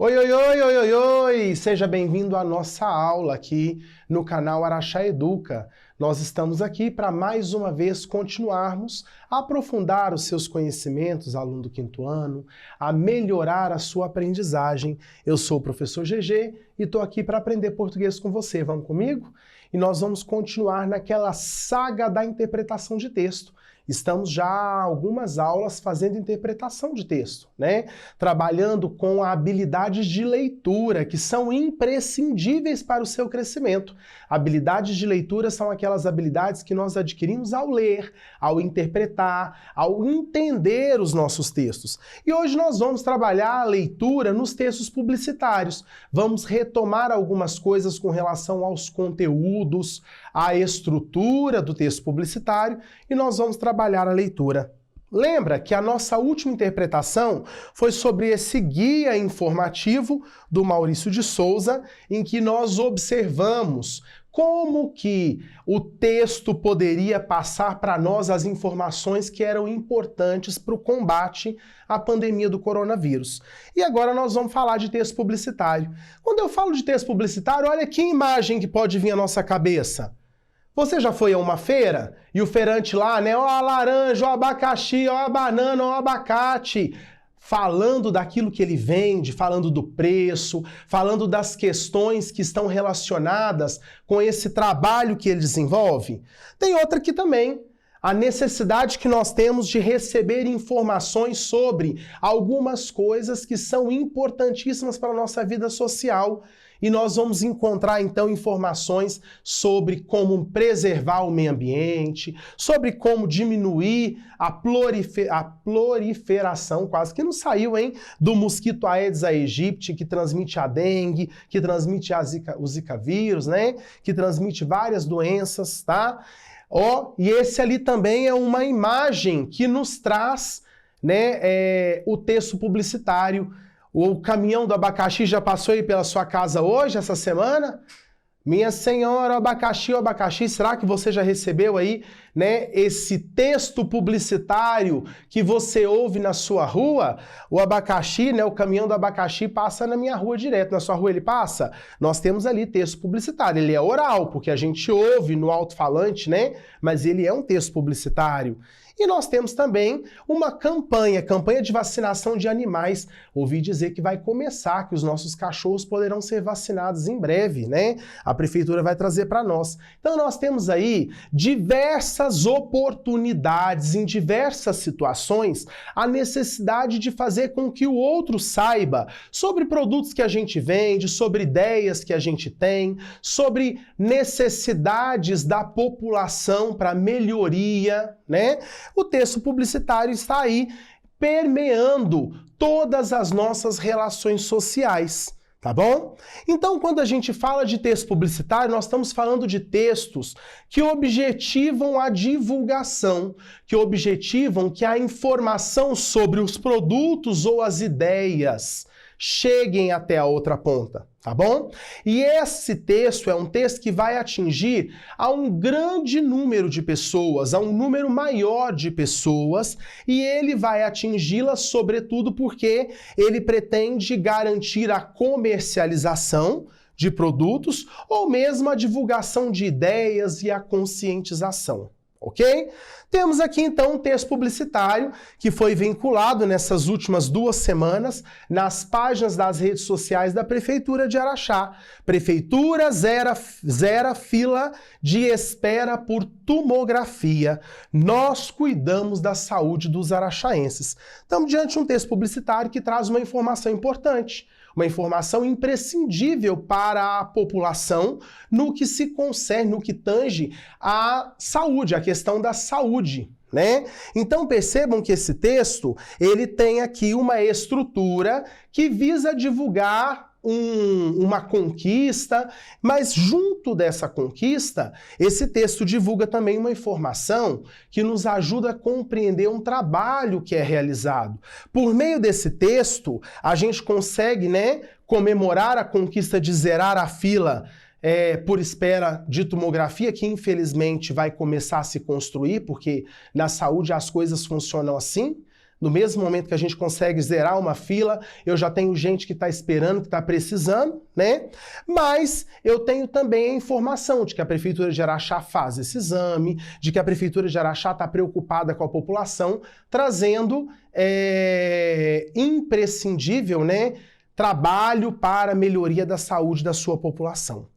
Oi, oi, oi, oi, oi, oi! Seja bem-vindo à nossa aula aqui no canal Araxá Educa. Nós estamos aqui para mais uma vez continuarmos a aprofundar os seus conhecimentos, aluno do quinto ano, a melhorar a sua aprendizagem. Eu sou o professor GG e estou aqui para aprender português com você. Vamos comigo? E nós vamos continuar naquela saga da interpretação de texto. Estamos já há algumas aulas fazendo interpretação de texto, né? Trabalhando com habilidades de leitura, que são imprescindíveis para o seu crescimento. Habilidades de leitura são aquelas habilidades que nós adquirimos ao ler, ao interpretar, ao entender os nossos textos. E hoje nós vamos trabalhar a leitura nos textos publicitários. Vamos retomar algumas coisas com relação aos conteúdos, à estrutura do texto publicitário e nós vamos trabalhar a leitura. Lembra que a nossa última interpretação foi sobre esse guia informativo do Maurício de Souza, em que nós observamos como que o texto poderia passar para nós as informações que eram importantes para o combate à pandemia do coronavírus. E agora nós vamos falar de texto publicitário. Quando eu falo de texto publicitário, olha que imagem que pode vir à nossa cabeça. Você já foi a uma feira e o feirante lá, né? Ó a laranja, ó o abacaxi, ó a banana, ó o abacate, falando daquilo que ele vende, falando do preço, falando das questões que estão relacionadas com esse trabalho que ele desenvolve. Tem outra aqui também. A necessidade que nós temos de receber informações sobre algumas coisas que são importantíssimas para a nossa vida social. E nós vamos encontrar, então, informações sobre como preservar o meio ambiente, sobre como diminuir a proliferação, quase que não saiu, hein, do mosquito Aedes aegypti, que transmite a dengue, que transmite o Zika vírus, né, que transmite várias doenças, tá? E esse ali também é uma imagem que nos traz, né, o texto publicitário. O caminhão do abacaxi já passou aí pela sua casa hoje, essa semana? Minha senhora, o abacaxi, será que você já recebeu aí, né, esse texto publicitário que você ouve na sua rua? O abacaxi, né, o caminhão do abacaxi passa na minha rua direto. Na sua rua ele passa? Nós temos ali texto publicitário. Ele é oral, porque a gente ouve no alto-falante, né, mas ele é um texto publicitário. E nós temos também uma campanha de vacinação de animais. Ouvi dizer que vai começar, que os nossos cachorros poderão ser vacinados em breve, né? A prefeitura vai trazer para nós. Então nós temos aí diversas oportunidades, em diversas situações, a necessidade de fazer com que o outro saiba sobre produtos que a gente vende, sobre ideias que a gente tem, sobre necessidades da população para melhoria, né? O texto publicitário está aí permeando todas as nossas relações sociais, tá bom? Então, quando a gente fala de texto publicitário, nós estamos falando de textos que objetivam a divulgação, que objetivam que a informação sobre os produtos ou as ideias cheguem até a outra ponta, tá bom? E esse texto é um texto que vai atingir a um grande número de pessoas, a um número maior de pessoas, e ele vai atingi-las sobretudo porque ele pretende garantir a comercialização de produtos ou mesmo a divulgação de ideias e a conscientização. Ok? Temos aqui então um texto publicitário que foi vinculado nessas últimas 2 semanas nas páginas das redes sociais da Prefeitura de Araxá. Prefeitura zera fila de espera por tomografia. Nós cuidamos da saúde dos araxaenses. Estamos diante de um texto publicitário que traz uma informação importante. Uma informação imprescindível para a população no que se concerne, no que tange à saúde, a questão da saúde, né? Então percebam que esse texto, ele tem aqui uma estrutura que visa divulgar uma conquista, mas junto dessa conquista, esse texto divulga também uma informação que nos ajuda a compreender um trabalho que é realizado. Por meio desse texto, a gente consegue, né, comemorar a conquista de zerar a fila por espera de tomografia, que infelizmente vai começar a se construir, porque na saúde as coisas funcionam assim. No mesmo momento que a gente consegue zerar uma fila, eu já tenho gente que está esperando, que está precisando, né? Mas eu tenho também a informação de que a Prefeitura de Araxá faz esse exame, de que a Prefeitura de Araxá está preocupada com a população, trazendo imprescindível, né, trabalho para a melhoria da saúde da sua população.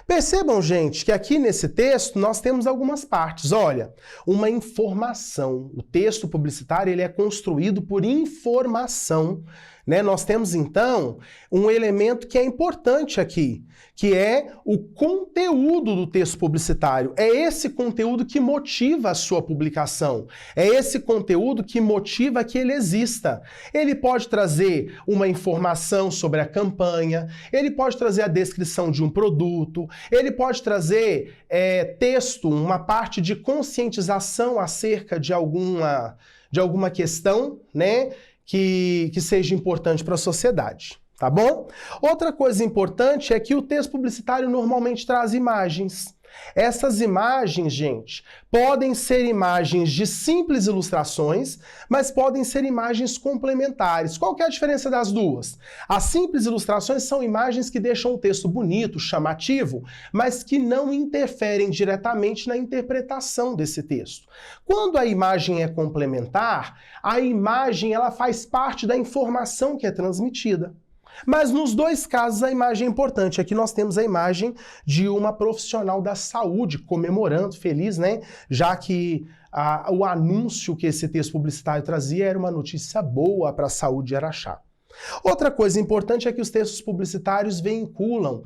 Percebam, gente, que aqui nesse texto nós temos algumas partes. Olha, uma informação. O texto publicitário ele é construído por informação, né? Nós temos, então, um elemento que é importante aqui, que é o conteúdo do texto publicitário. É esse conteúdo que motiva a sua publicação. É esse conteúdo que motiva que ele exista. Ele pode trazer uma informação sobre a campanha, ele pode trazer a descrição de um produto, ele pode trazer texto, uma parte de conscientização acerca de alguma questão, né, que seja importante para a sociedade. Tá bom? Outra coisa importante é que o texto publicitário normalmente traz imagens. Essas imagens, gente, podem ser imagens de simples ilustrações, mas podem ser imagens complementares. Qual que é a diferença das duas? As simples ilustrações são imagens que deixam o texto bonito, chamativo, mas que não interferem diretamente na interpretação desse texto. Quando a imagem é complementar, a imagem ela faz parte da informação que é transmitida. Mas nos dois casos a imagem é importante. Aqui nós temos a imagem de uma profissional da saúde comemorando, feliz, né? Já que o anúncio que esse texto publicitário trazia era uma notícia boa para a saúde de Araxá. Outra coisa importante é que os textos publicitários vinculam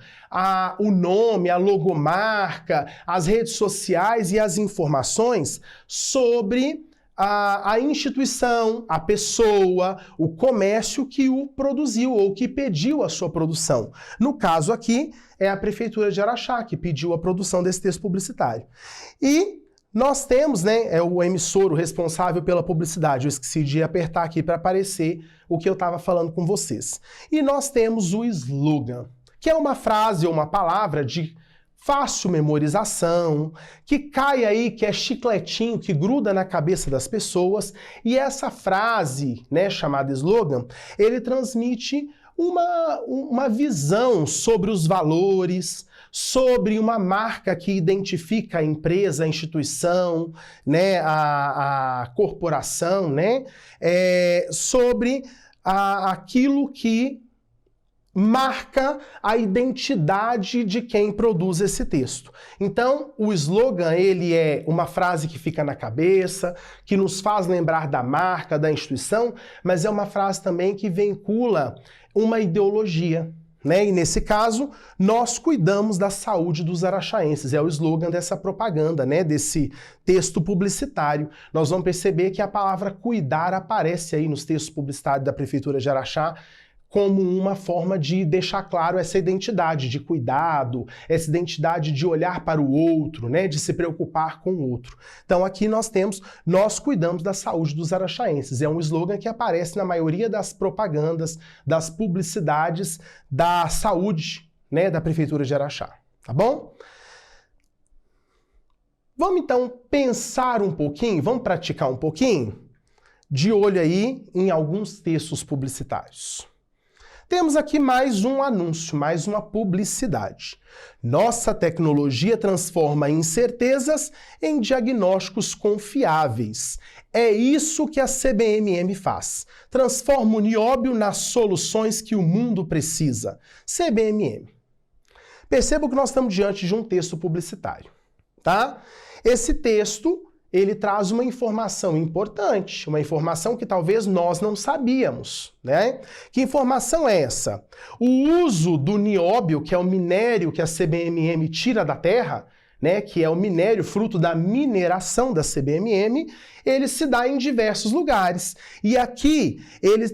o nome, a logomarca, as redes sociais e as informações sobre a instituição, a pessoa, o comércio que o produziu ou que pediu a sua produção. No caso aqui, é a Prefeitura de Araxá que pediu a produção desse texto publicitário. E nós temos, né, o emissor, o responsável pela publicidade. Eu esqueci de apertar aqui para aparecer o que eu estava falando com vocês. E nós temos o slogan, que é uma frase ou uma palavra de fácil memorização, que cai aí, que é chicletinho, que gruda na cabeça das pessoas. E essa frase, né, chamada slogan, ele transmite uma visão sobre os valores, sobre uma marca que identifica a empresa, a instituição, né, a corporação, né, sobre aquilo que marca a identidade de quem produz esse texto. Então, o slogan, ele é uma frase que fica na cabeça, que nos faz lembrar da marca, da instituição, mas é uma frase também que vincula uma ideologia, né? E nesse caso, nós cuidamos da saúde dos araxaenses. É o slogan dessa propaganda, né? Desse texto publicitário. Nós vamos perceber que a palavra cuidar aparece aí nos textos publicitários da Prefeitura de Araxá, como uma forma de deixar claro essa identidade de cuidado, essa identidade de olhar para o outro, né, de se preocupar com o outro. Então aqui nós cuidamos da saúde dos araxaenses. É um slogan que aparece na maioria das propagandas, das publicidades da saúde, né, da Prefeitura de Araxá. Tá bom? Vamos então pensar um pouquinho, vamos praticar um pouquinho, de olho aí em alguns textos publicitários. Temos aqui mais um anúncio, mais uma publicidade. Nossa tecnologia transforma incertezas em diagnósticos confiáveis. É isso que a CBMM faz. Transforma o nióbio nas soluções que o mundo precisa. CBMM. Percebam que nós estamos diante de um texto publicitário, tá? Esse texto, ele traz uma informação importante, uma informação que talvez nós não sabíamos, né? Que informação é essa? O uso do nióbio, que é o minério que a CBMM tira da terra, né, que é o minério fruto da mineração da CBMM, ele se dá em diversos lugares. E aqui ele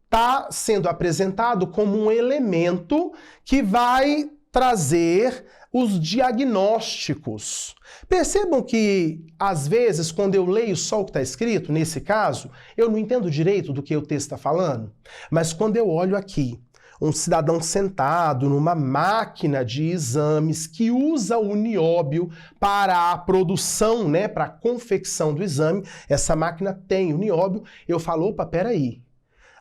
está sendo apresentado como um elemento que vai trazer os diagnósticos. Percebam que, às vezes, quando eu leio só o que está escrito, nesse caso, eu não entendo direito do que o texto está falando, mas quando eu olho aqui, um cidadão sentado numa máquina de exames que usa o nióbio para a produção, né, para a confecção do exame. Essa máquina tem o nióbio. Eu falo, opa, peraí.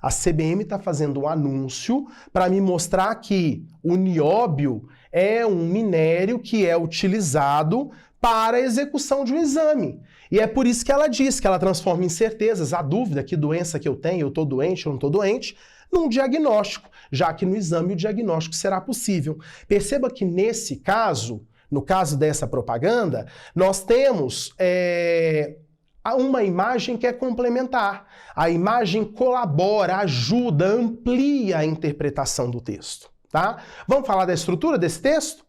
A CBM está fazendo um anúncio para me mostrar que o nióbio é um minério que é utilizado para a execução de um exame. E é por isso que ela diz que ela transforma incertezas, a dúvida, que doença que eu tenho, eu estou doente ou não estou doente, num diagnóstico, já que no exame o diagnóstico será possível. Perceba que nesse caso, no caso dessa propaganda, nós temos uma imagem que é complementar. A imagem colabora, ajuda, amplia a interpretação do texto. Tá? Vamos falar da estrutura desse texto?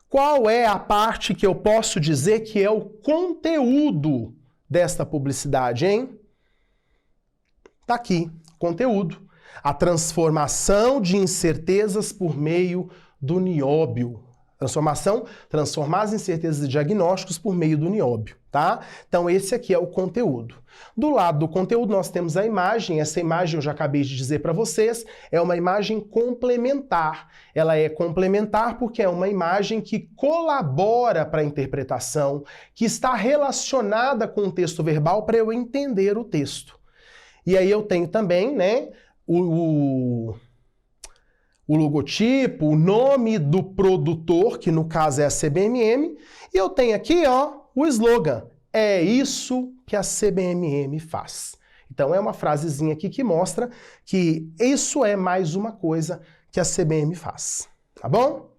Qual é a parte que eu posso dizer que é o conteúdo desta publicidade, hein? Tá aqui, conteúdo. A transformação de incertezas por meio do nióbio. Transformar as incertezas de diagnósticos por meio do nióbio, tá? Então esse aqui é o conteúdo. Do lado do conteúdo nós temos a imagem. Essa imagem eu já acabei de dizer para vocês, é uma imagem complementar. Ela é complementar porque é uma imagem que colabora para a interpretação, que está relacionada com o texto verbal para eu entender o texto. E aí eu tenho também, né, o logotipo, o nome do produtor, que no caso é a CBMM, e eu tenho aqui, ó, o slogan. É isso que a CBMM faz. Então é uma frasezinha aqui que mostra que isso é mais uma coisa que a CBM faz. Tá bom?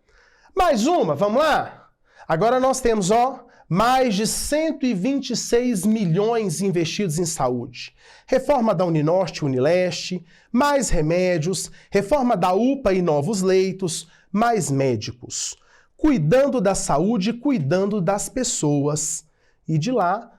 Mais uma, vamos lá? Agora nós temos, ó, mais de 126 milhões investidos em saúde. Reforma da Uninorte e Unileste, mais remédios, reforma da UPA e novos leitos, mais médicos. Cuidando da saúde, cuidando das pessoas. E de lá,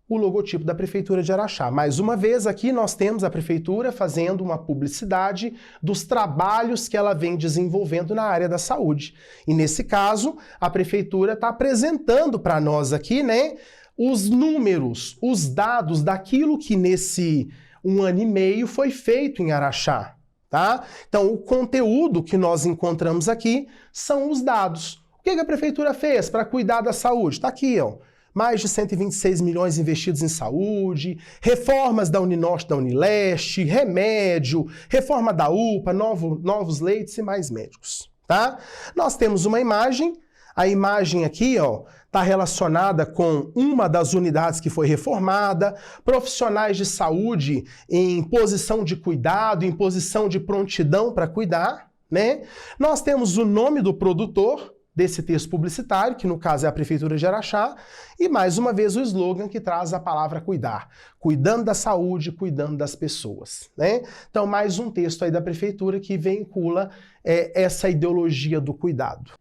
o logotipo da Prefeitura de Araxá. Mais uma vez, aqui nós temos a Prefeitura fazendo uma publicidade dos trabalhos que ela vem desenvolvendo na área da saúde. E nesse caso, a Prefeitura está apresentando para nós aqui, né, os números, os dados daquilo que nesse 1 ano e meio foi feito em Araxá. Tá? Então, o conteúdo que nós encontramos aqui são os dados. O que a Prefeitura fez para cuidar da saúde? Está aqui, ó. Mais de 126 milhões investidos em saúde, reformas da Uninorte, da Unileste, remédio, reforma da UPA, novos leitos e mais médicos, tá? Nós temos uma imagem, a imagem aqui, ó, está relacionada com uma das unidades que foi reformada, profissionais de saúde em posição de cuidado, em posição de prontidão para cuidar, né? Nós temos o nome do produtor desse texto publicitário, que no caso é a Prefeitura de Araxá, e mais uma vez o slogan que traz a palavra cuidar. Cuidando da saúde, cuidando das pessoas, né? Então, mais um texto aí da Prefeitura que vincula essa ideologia do cuidado.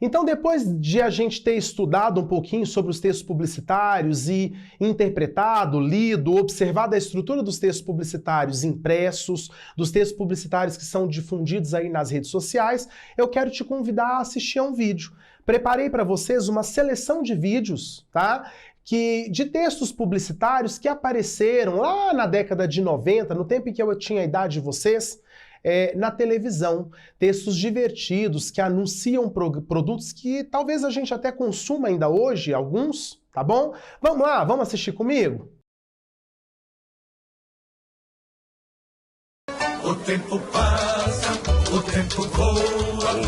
Então, depois de a gente ter estudado um pouquinho sobre os textos publicitários e interpretado, lido, observado a estrutura dos textos publicitários impressos, dos textos publicitários que são difundidos aí nas redes sociais, eu quero te convidar a assistir a um vídeo. Preparei para vocês uma seleção de vídeos, tá? De textos publicitários que apareceram lá na década de 90, no tempo em que eu tinha a idade de vocês, na televisão, textos divertidos que anunciam produtos que talvez a gente até consuma ainda hoje, alguns, tá bom? Vamos lá, vamos assistir comigo? O tempo passa, o tempo voa,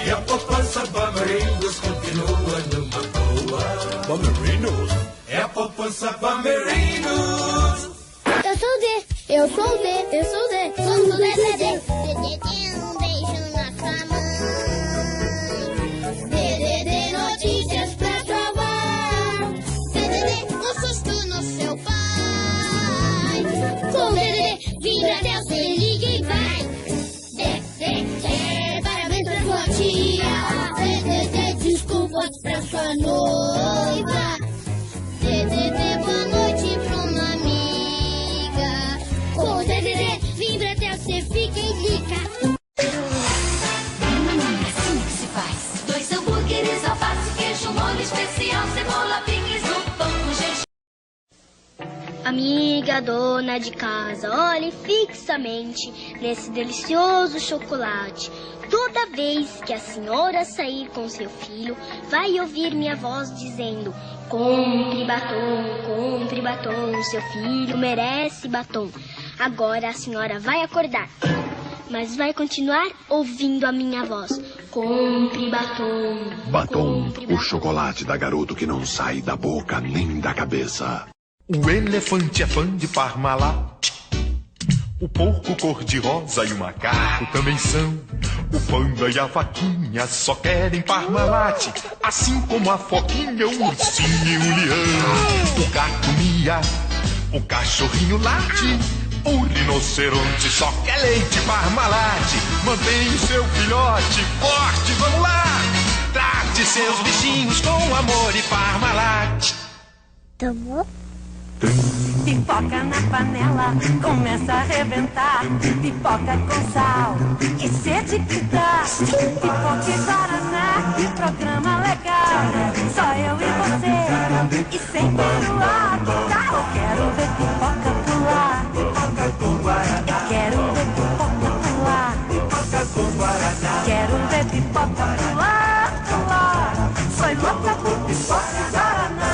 e a poupança Bamerindos continua numa boa. Bamerindos? É a poupança Bamerindos. Eu sou D. Eu sou o D. Eu sou o D. Somos o DDD. DDD, um beijo na sua mãe. DDD, notícias pra salvar. DDD, um susto no seu pai. Com DDD, vira até o se liga e vai. DDD, parabéns pra sua tia. DDD, desculpas pra sua noiva. DDD, boa noite pra uma amiga. Com o DDD, vibra até você fica e liga. Amiga dona de casa, olhe fixamente nesse delicioso chocolate. Toda vez que a senhora sair com seu filho, vai ouvir minha voz dizendo: compre batom, seu filho merece batom. Agora a senhora vai acordar, mas vai continuar ouvindo a minha voz. Compre batom. Batom, o chocolate da garoto que não sai da boca nem da cabeça. O elefante é fã de Parmalat. O porco cor-de-rosa e o macaco também são. O panda e a vaquinha só querem Parmalat. Assim como a foquinha, o ursinho e o leão. O gato mia, o cachorrinho late. O rinoceronte só quer leite Parmalat. Mantenha o seu filhote forte, vamos lá. Trate seus bichinhos com amor e Parmalat. Tomou? Pipoca na panela, começa a arrebentar. Pipoca com sal e sede que dá. Pipoca e guaraná, programa legal. Só eu e você, e sem peruá. Eu quero ver pipoca pular. Eu quero ver pipoca pular. Quero ver pipoca pular, pular. Sou louca por pipoca e guaraná.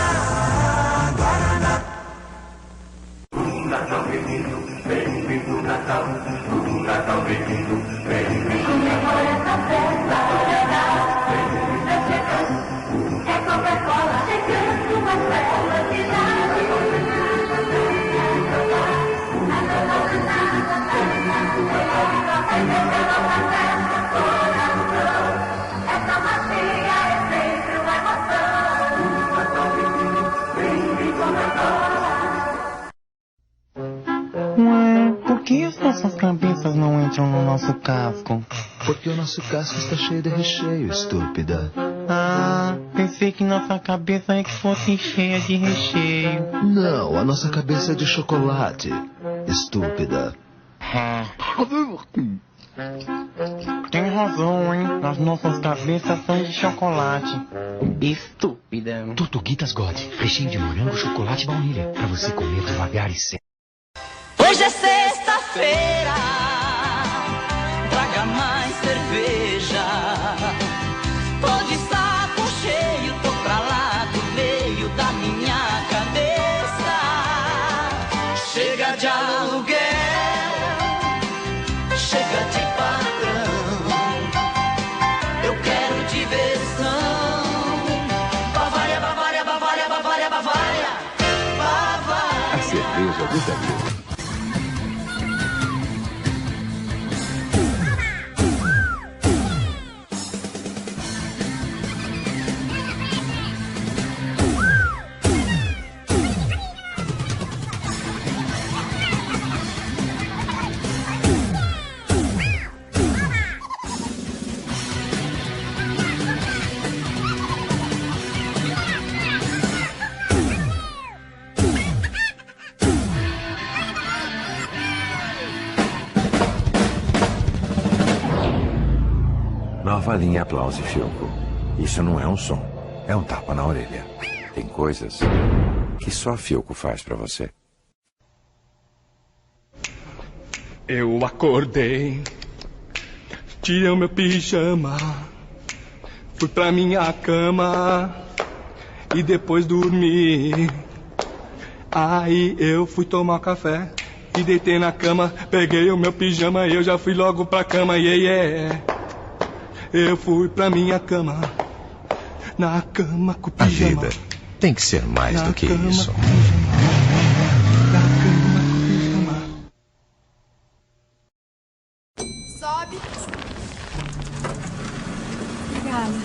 Natal bem-vindo, bem-vindo Natal. Natal bem-vindo, bem-vindo. Comemora essa festa legal. É Coca-Cola chegando, uma bela cidade. Essa macia é sempre uma emoção. Natal bem-vindo, bem-vindo Natal. Por que as nossas cabeças não entram no nosso casco? Porque o nosso casco está cheio de recheio, estúpida. Ah, pensei que nossa cabeça é que fosse cheia de recheio. Não, a nossa cabeça é de chocolate, estúpida. Tem razão, hein? As nossas cabeças são de chocolate. Estúpida. Tortuguitas God, recheio de morango, chocolate e baunilha. Pra você comer devagar e sem. Hoje é sexta-feira, traga mais cerveja. Tô de saco cheio, tô pra lá do meio da minha cabeça. Chega de aluguel, chega de patrão. Eu quero diversão. Bavária, Bavária, Bavária, Bavária, Bavária, Bavária. A cerveja do Danilo. Nova linha Aplause Filco. Isso não é um som, é um tapa na orelha. Tem coisas que só a Filco faz pra você. Eu acordei, tirei o meu pijama, fui pra minha cama e depois dormi. Aí eu fui tomar café e deitei na cama, peguei o meu pijama e eu já fui logo pra cama, yeah. Eu fui pra minha cama, na cama com o pijama. A vida tem que ser mais do que isso. Na cama com o pijama. Sobe. Obrigada.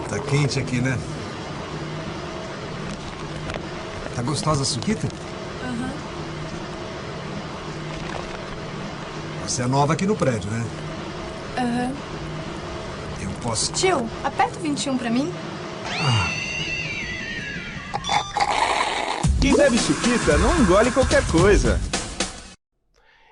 Tá quente aqui, né? Tá gostosa a suquita? Aham. Você é nova aqui no prédio, né? Aham. Eu posso... Tio, aperta o 21 pra mim. Quem bebe suquita não engole qualquer coisa.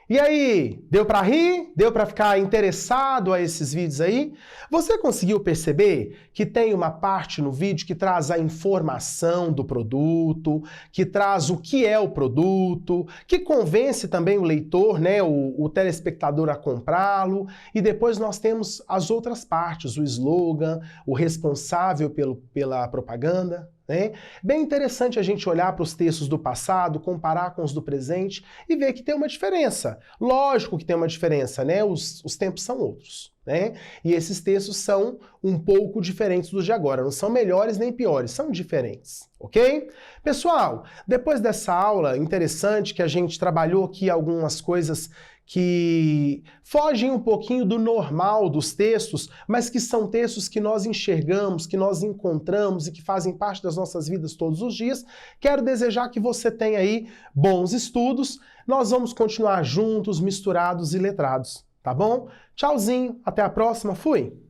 E aí, deu para rir? Deu para ficar interessado a esses vídeos aí? Você conseguiu perceber que tem uma parte no vídeo que traz a informação do produto, que traz o que é o produto, que convence também o leitor, né, o telespectador a comprá-lo, e depois nós temos as outras partes, o slogan, o responsável pela propaganda, né? Bem interessante a gente olhar para os textos do passado, comparar com os do presente e ver que tem uma diferença. Lógico que tem uma diferença, né? Os tempos são outros, né? E esses textos são um pouco diferentes dos de agora. Não são melhores nem piores, são diferentes, ok? Pessoal, depois dessa aula interessante que a gente trabalhou aqui algumas coisas que fogem um pouquinho do normal dos textos, mas que são textos que nós enxergamos, que nós encontramos e que fazem parte das nossas vidas todos os dias. Quero desejar que você tenha aí bons estudos. Nós vamos continuar juntos, misturados e letrados, tá bom? Tchauzinho, até a próxima, fui!